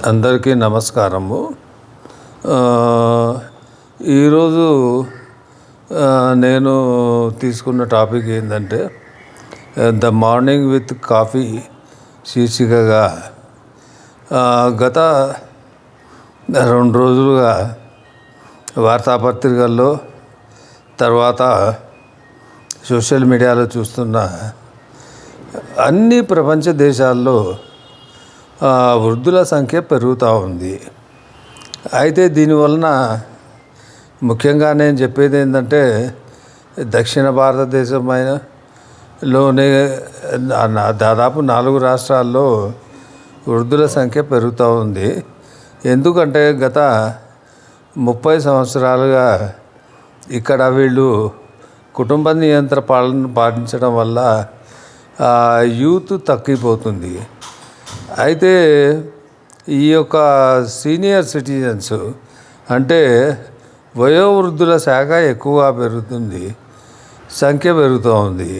అందరికీ నమస్కారము. ఈరోజు నేను తీసుకున్న టాపిక్ ఏంటంటే ద మార్నింగ్ విత్ కాఫీ శీర్షికగా గత 2 రోజులుగా వార్తాపత్రికల్లో తర్వాత సోషల్ మీడియాలో చూస్తున్న అన్ని ప్రపంచ దేశాల్లో వృద్ధుల సంఖ్య పెరుగుతూ ఉంది. అయితే దీనివలన ముఖ్యంగా నేను చెప్పేది ఏంటంటే దక్షిణ భారతదేశంలోనే దాదాపు 4 రాష్ట్రాల్లో వృద్ధుల సంఖ్య పెరుగుతూ ఉంది. ఎందుకంటే గత 30 సంవత్సరాలుగా ఇక్కడ వీళ్ళు కుటుంబ నియంత్రణ పాలన పాటించడం వల్ల యూత్ తగ్గిపోతుంది. అయితే ఈ యొక్క సీనియర్ సిటిజన్స్ అంటే వయోవృద్ధుల శాఖ ఎక్కువగా పెరుగుతుంది, సంఖ్య పెరుగుతూ ఉంది.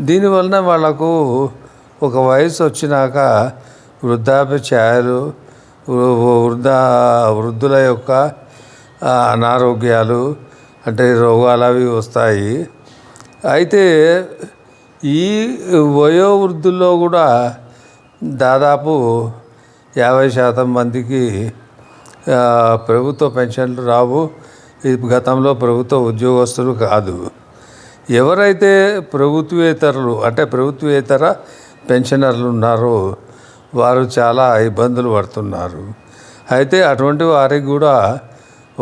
దీనివలన వాళ్ళకు ఒక వయసు వచ్చినాక వృద్ధాప్య ఛాయలు, వృద్ధుల యొక్క అనారోగ్యాలు అంటే రోగాలు అవి వస్తాయి. అయితే ఈ వయోవృద్ధుల్లో కూడా దాదాపు 50% మందికి ప్రభుత్వ పెన్షన్లు రావు. గతంలో ప్రభుత్వ ఉద్యోగస్తులు కాదు. ఎవరైతే ప్రభుత్వేతర పెన్షనర్లు ఉన్నారో వారు చాలా ఇబ్బందులు పడుతున్నారు. అయితే అటువంటి వారికి కూడా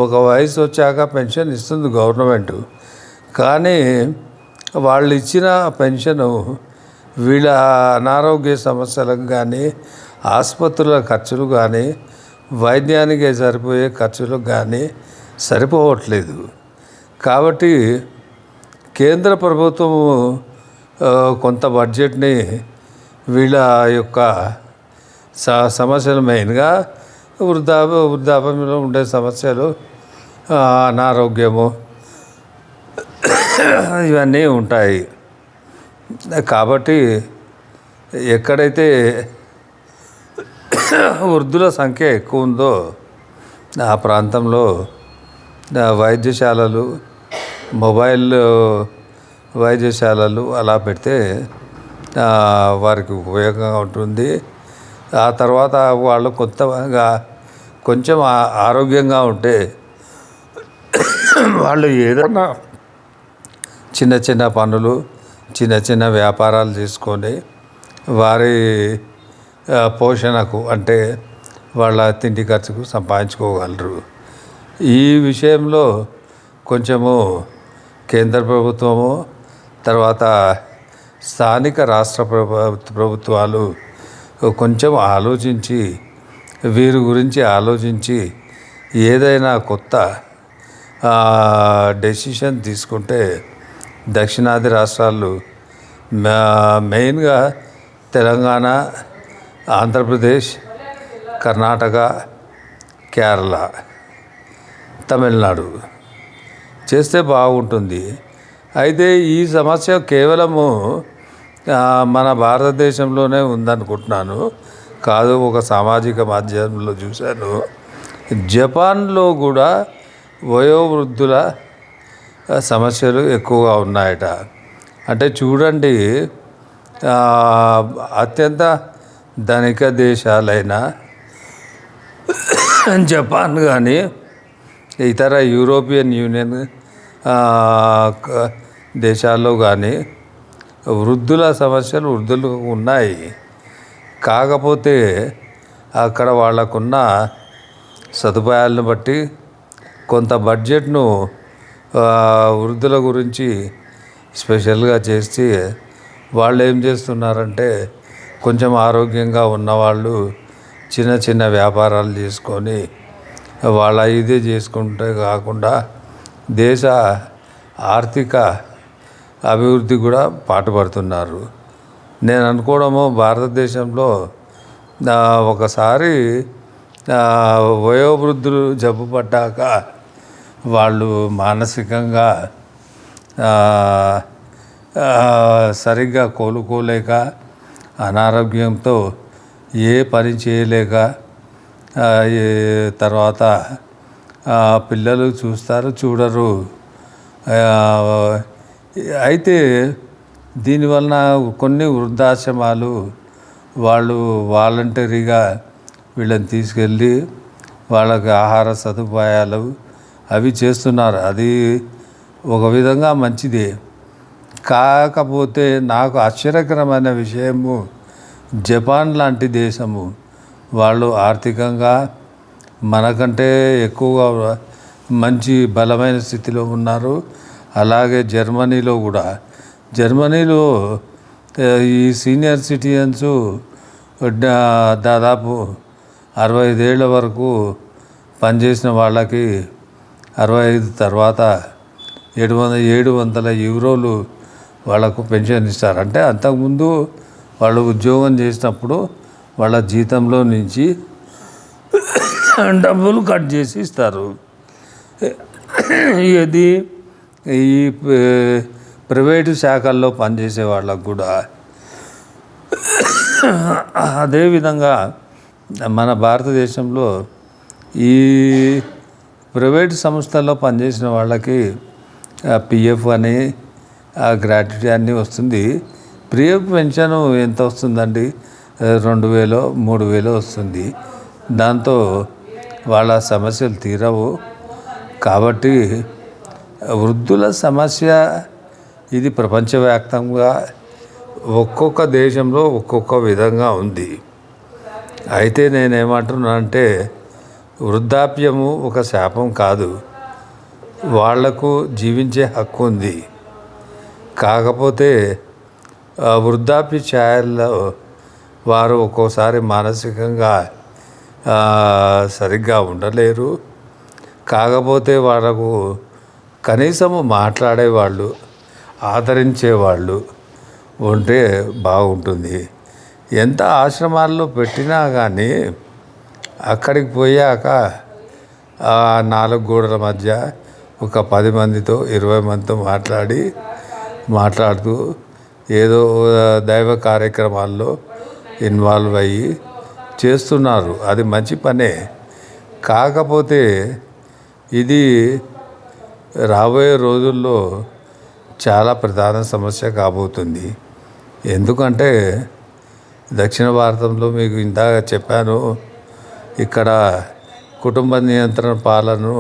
ఒక వయసు వచ్చాక పెన్షన్ ఇస్తుంది గవర్నమెంట్. కానీ వాళ్ళు ఇచ్చిన పెన్షను వీళ్ళ అనారోగ్య సమస్యలకు కానీ, ఆసుపత్రుల ఖర్చులు కానీ, వైద్యానికి సరిపోయే ఖర్చులకు కానీ సరిపోవట్లేదు. కాబట్టి కేంద్ర ప్రభుత్వము కొంత బడ్జెట్ని వీళ్ళ యొక్క సమస్యలు మెయిన్గా వృద్ధాప్యంలో ఉండే సమస్యలు, అనారోగ్యము ఇవన్నీ ఉంటాయి. కాబట్టి ఎక్కడైతే వృద్ధుల సంఖ్య ఎక్కువ ఉందో ఆ ప్రాంతంలో వైద్యశాలలు, మొబైల్ వైద్యశాలలు అలా పెడితే వారికి ఉపయోగంగా ఉంటుంది. ఆ తర్వాత వాళ్ళు కొంచెం ఆరోగ్యంగా ఉంటే వాళ్ళు ఏదైనా చిన్న చిన్న పనులు, చిన్న చిన్న వ్యాపారాలు చేసుకొని వారి పోషణకు అంటే వాళ్ళ తిండి ఖర్చుకు సంపాదించుకోగలరు. ఈ విషయంలో కొంచెము కేంద్ర ప్రభుత్వము, తర్వాత స్థానిక రాష్ట్ర ప్రభుత్వాలు కొంచెం ఆలోచించి వీరి గురించి ఆలోచించి ఏదైనా కొత్త డెసిషన్ తీసుకుంటే దక్షిణాది రాష్ట్రాలు మెయిన్గా తెలంగాణ, ఆంధ్రప్రదేశ్, కర్ణాటక, కేరళ, తమిళనాడు చేస్తే బాగుంటుంది. అయితే ఈ సమస్య కేవలము మన భారతదేశంలోనే ఉందనుకుంటున్నాను కాదు. ఒక సామాజిక మాధ్యమంలో చూశాను, జపాన్లో కూడా వయోవృద్ధుల సమస్యలు ఎక్కువగా ఉన్నాయట. అంటే చూడండి, అత్యంత ధనిక దేశాలైన జపాన్ కానీ ఇతర యూరోపియన్ యూనియన్ దేశాల్లో కానీ వృద్ధుల సమస్యలు వృద్ధులకు ఉన్నాయి. కాకపోతే అక్కడ వాళ్ళకున్న సదుపాయాలను బట్టి కొంత బడ్జెట్ను వృద్ధుల గురించి స్పెషల్గా చేసి వాళ్ళు ఏం చేస్తున్నారంటే కొంచెం ఆరోగ్యంగా ఉన్నవాళ్ళు చిన్న చిన్న వ్యాపారాలు చేసుకొని వాళ్ళ ఇదే చేసుకుంటే కాకుండా దేశ ఆర్థిక అభివృద్ధి కూడా పాటుపడుతున్నారు. నేను అనుకోవడము భారతదేశంలో ఒకసారి వయోవృద్ధులు జబ్బు పడ్డాక వాళ్ళు మానసికంగా సరిగ్గా కోలుకోలేక అనారోగ్యంతో ఏ పని చేయలేక ఆ, ఈ తర్వాత పిల్లలు చూస్తారు చూడరు. ఆ, అయితే దీనివలన కొన్ని వృద్ధాశ్రమాలు వాళ్ళు వాలంటరీగా వీళ్ళని తీసుకెళ్ళి వాళ్ళకి ఆహార సదుపాయాలు అవి చేస్తున్నారు. అది ఒక విధంగా మంచిదే. కాకపోతే నాకు ఆశ్చర్యకరమైన విషయము, జపాన్ లాంటి దేశము వాళ్ళు ఆర్థికంగా మనకంటే ఎక్కువగా మంచి బలమైన స్థితిలో ఉన్నారు. అలాగే జర్మనీలో కూడా, జర్మనీలో ఈ సీనియర్ సిటిజన్స్ దాదాపు 65 ఏళ్ళ వరకు పనిచేసిన వాళ్ళకి 65 తర్వాత 700 యూరోలు వాళ్ళకు పెన్షన్ ఇస్తారు. అంటే అంతకుముందు వాళ్ళు ఉద్యోగం చేసినప్పుడు వాళ్ళ జీతంలో నుంచి డబ్బులు కట్ చేసి ఇస్తారు. ఇది ఈ ప్రైవేటు శాఖల్లో పనిచేసే వాళ్ళకు కూడా అదేవిధంగా మన భారతదేశంలో ఈ ప్రైవేట్ సంస్థల్లో పనిచేసిన వాళ్ళకి పిఎఫ్ అని గ్రాట్యుటీ అన్నీ వస్తుంది. పిఎఫ్ పెన్షన్ ఎంత వస్తుందండి? 2000 3000 వస్తుంది. దాంతో వాళ్ళ సమస్యలు తీరవు. కాబట్టి వృద్ధుల సమస్య ఇది ప్రపంచవ్యాప్తంగా ఒక్కొక్క దేశంలో ఒక్కొక్క విధంగా ఉంది. అయితే నేనేమంటున్నానంటే వృద్ధాప్యము ఒక శాపం కాదు. వాళ్లకు జీవించే హక్కు ఉంది. కాకపోతే వృద్ధాప్య ఛాయల్లో వారు ఒక్కోసారి మానసికంగా సరిగ్గా ఉండలేరు. కాకపోతే వాళ్ళకు కనీసము మాట్లాడేవాళ్ళు, ఆదరించేవాళ్ళు ఉంటే బాగుంటుంది. ఎంత ఆశ్రమాల్లో పెట్టినా కానీ అక్కడికి పోయాక 4 గోడల మధ్య ఒక 10 మందితో 20 మందితో మాట్లాడుతూ ఏదో దైవ కార్యక్రమాల్లో ఇన్వాల్వ్ అయ్యి చేస్తున్నారు. అది మంచి పనే. కాకపోతే ఇది రాబోయే రోజుల్లో చాలా ప్రధాన సమస్య కాబోతుంది. ఎందుకంటే దక్షిణ భారతంలో మీకు ఇందాక చెప్పాను, ఇక్కడ కుటుంబ నియంత్రణ పాలనను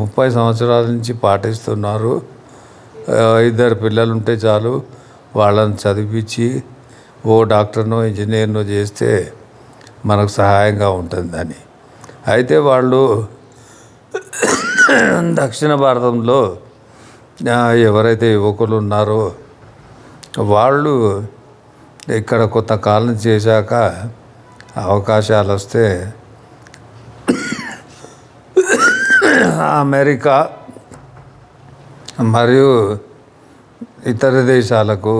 30 సంవత్సరాల నుంచి పాటిస్తున్నారు. 2 పిల్లలు ఉంటే చాలు, వాళ్ళని చదివించి ఓ డాక్టర్నో ఇంజనీర్నో చేస్తే మనకు సహాయంగా ఉంటుందని. అయితే వాళ్ళు దక్షిణ భారతంలో ఎవరైతే యువకులు ఉన్నారో వాళ్ళు ఇక్కడ కొంతకాలం చేశాక అవకాశాలు వస్తే అమెరికా మరియు ఇతర దేశాలకు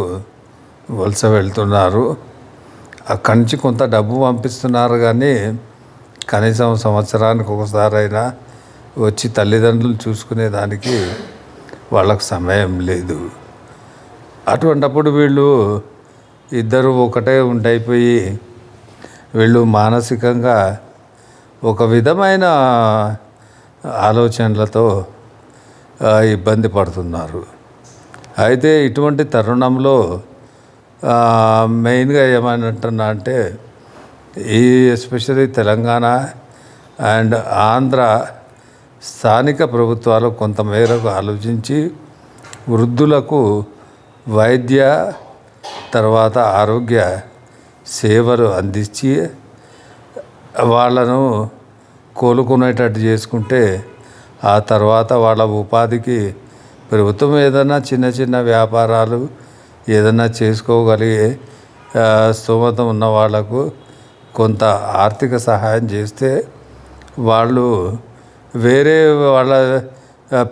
వలస వెళ్తున్నారు. అక్కడి నుంచి కొంత డబ్బు పంపిస్తున్నారు, కానీ కనీసం సంవత్సరానికి ఒకసారైనా వచ్చి తల్లిదండ్రులు చూసుకునేదానికి వాళ్ళకు సమయం లేదు. అటువంటప్పుడు వీళ్ళు ఇద్దరు ఒకటే ఉండైపోయి వీళ్ళు మానసికంగా ఒక విధమైన ఆలోచనలతో ఇబ్బంది పడుతున్నారు. అయితే ఇటువంటి తరుణంలో మెయిన్గా ఏమంటున్నా అంటే ఈ ఎస్పెషల్లీ తెలంగాణ అండ్ ఆంధ్ర స్థానిక ప్రభుత్వాలు కొంతమేరకు ఆలోచించి వృద్ధులకు వైద్య తర్వాత ఆరోగ్య సేవలు అందించి వాళ్ళను కోలుకునేటట్టు చేసుకుంటే ఆ తర్వాత వాళ్ళ ఉపాధికి ప్రభుత్వం ఏదైనా చిన్న చిన్న వ్యాపారాలు ఏదైనా చేసుకోగలిగే స్తోమత ఉన్న వాళ్లకు కొంత ఆర్థిక సహాయం చేస్తే వాళ్ళు వేరే వాళ్ళ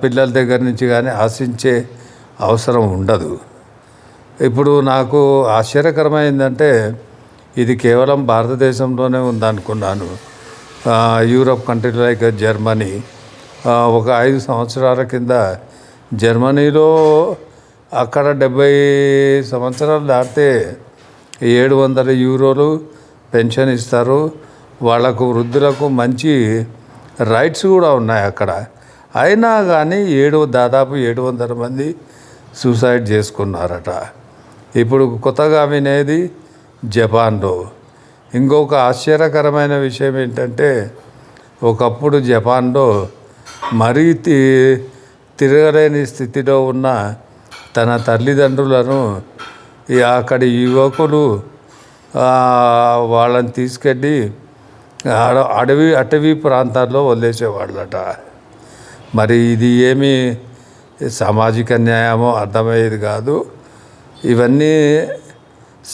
పిల్లల దగ్గర నుంచి కానీ ఆశించే అవసరం ఉండదు. ఇప్పుడు నాకు ఆశ్చర్యకరమైందంటే ఇది కేవలం భారతదేశంలోనే ఉందనుకున్నాను. యూరప్ కంట్రీ లైక్ జర్మనీ ఒక 5 సంవత్సరాల కింద జర్మనీలో అక్కడ 70 సంవత్సరాలు దాటితే 700 యూరోలు పెన్షన్ ఇస్తారు. వాళ్ళకు వృద్ధులకు మంచి రైట్స్ కూడా ఉన్నాయి అక్కడ. అయినా కానీ దాదాపు 700 మంది సూసైడ్ చేసుకున్నారట. ఇప్పుడు కొత్తగా వినేది జపాన్లో. ఇంకొక ఆశ్చర్యకరమైన విషయం ఏంటంటే, ఒకప్పుడు జపాన్లో మరీ తిరగలేని స్థితిలో ఉన్న తన తల్లిదండ్రులను అక్కడి యువకులు వాళ్ళని తీసుకెళ్ళి అటవీ ప్రాంతాల్లో వదిలేసేవాళ్ళట. మరి ఇది ఏమి సామాజిక న్యాయమో అర్థమయ్యేది కాదు. ఇవన్నీ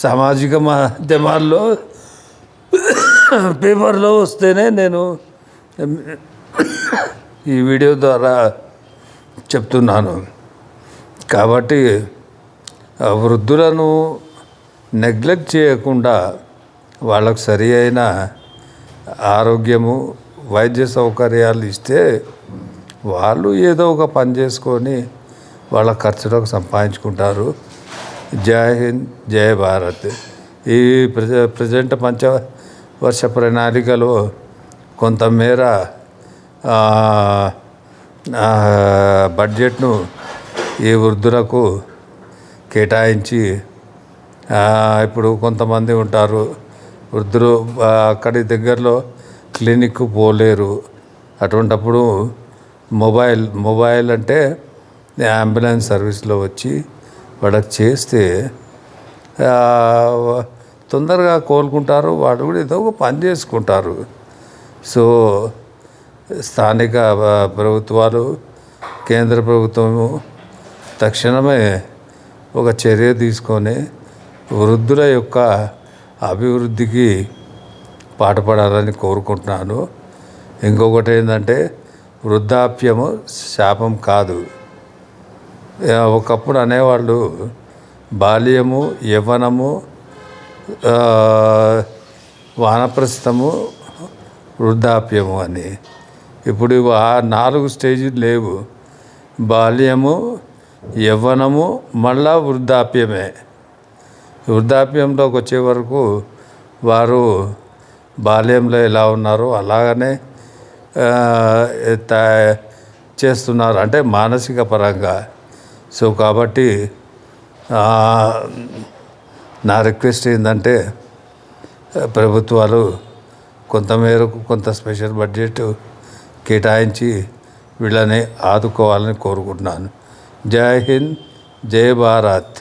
సామాజిక మాధ్యమాల్లో పేపర్లో వస్తేనే నేను ఈ వీడియో ద్వారా చెప్తున్నాను. కాబట్టి వృద్ధులను నెగ్లెక్ట్ చేయకుండా వాళ్ళకు సరి అయిన ఆరోగ్యము, వైద్య సౌకర్యాలు ఇస్తే వాళ్ళు ఏదో ఒక పని చేసుకొని వాళ్ళ ఖర్చులకు సంపాదించుకుంటారు. జై హింద్, జై భారత్. ఈ ప్రజెంట్ పంచవర్ష ప్రణాళికలో కొంతమేర బడ్జెట్ను ఈ వృద్ధులకు కేటాయించి, ఇప్పుడు కొంతమంది ఉంటారు వృద్ధులు అక్కడి దగ్గరలో క్లినిక్ పోలేరు. అటువంటప్పుడు మొబైల్ అంటే అంబులెన్స్ సర్వీస్లో వచ్చి వాళ్ళకి చేస్తే తొందరగా కోలుకుంటారు. వాళ్ళు కూడా ఏదో ఒక పని చేసుకుంటారు. సో స్థానిక ప్రభుత్వాలు, కేంద్ర ప్రభుత్వము తక్షణమే ఒక చర్య తీసుకొని వృద్ధుల యొక్క అభివృద్ధికి పాటుపడాలని కోరుకుంటున్నాను. ఇంకొకటి ఏంటంటే, వృద్ధాప్యము శాపం కాదు. ఒకప్పుడు అనేవాళ్ళు బాల్యము, యవ్వనము, వానప్రస్థము, వృద్ధాప్యము అని. ఇప్పుడు ఆ 4 స్టేజీలు లేవు. బాల్యము, యవ్వనము, మళ్ళా వృద్ధాప్యమే. వృద్ధాప్యంలోకి వచ్చే వరకు వారు బాల్యంలో ఎలా ఉన్నారో అలాగనే చేస్తున్నారు, అంటే మానసిక పరంగా. సో కాబట్టి నా రిక్వెస్ట్ ఏంటంటే, ప్రభుత్వాలు కొంతమేరకు కొంత స్పెషల్ బడ్జెట్ కేటాయించి వీళ్ళని ఆదుకోవాలని కోరుకుంటున్నాను. జై హింద్, జై భారత్.